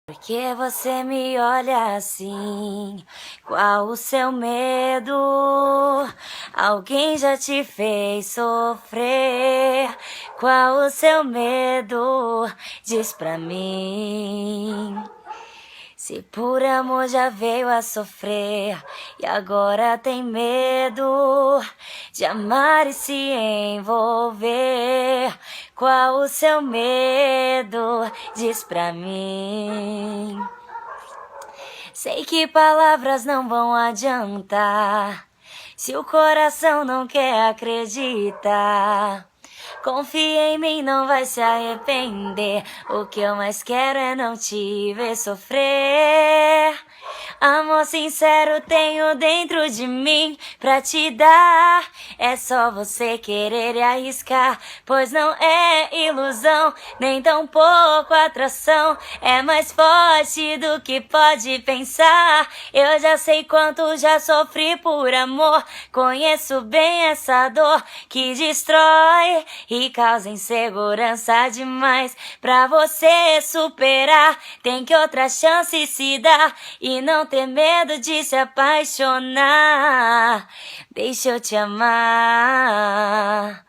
Por que você me olha assim? Qual o seu medo? Alguém já te fez sofrer? Qual o seu medo? Diz pra mim. Se por amor já veio a sofrer e agora tem medo de amar e se envolver, qual o seu medo? Diz pra mim. Sei que palavras não vão adiantar se o coração não quer acreditar. Confia em mim, não vai se arrepender. O que eu mais quero é não te ver sofrer. Amor sincero tenho dentro de mim pra te dar. É só você querer e arriscar, pois não é ilusão, nem tão pouco atração. É mais forte do que pode pensar. Eu já sei quanto já sofri por amor. Conheço bem essa dor que destrói e causa insegurança demais. Pra você superar, tem que outra chance se dar e não ter medo de se apaixonar. Deixa eu te amar.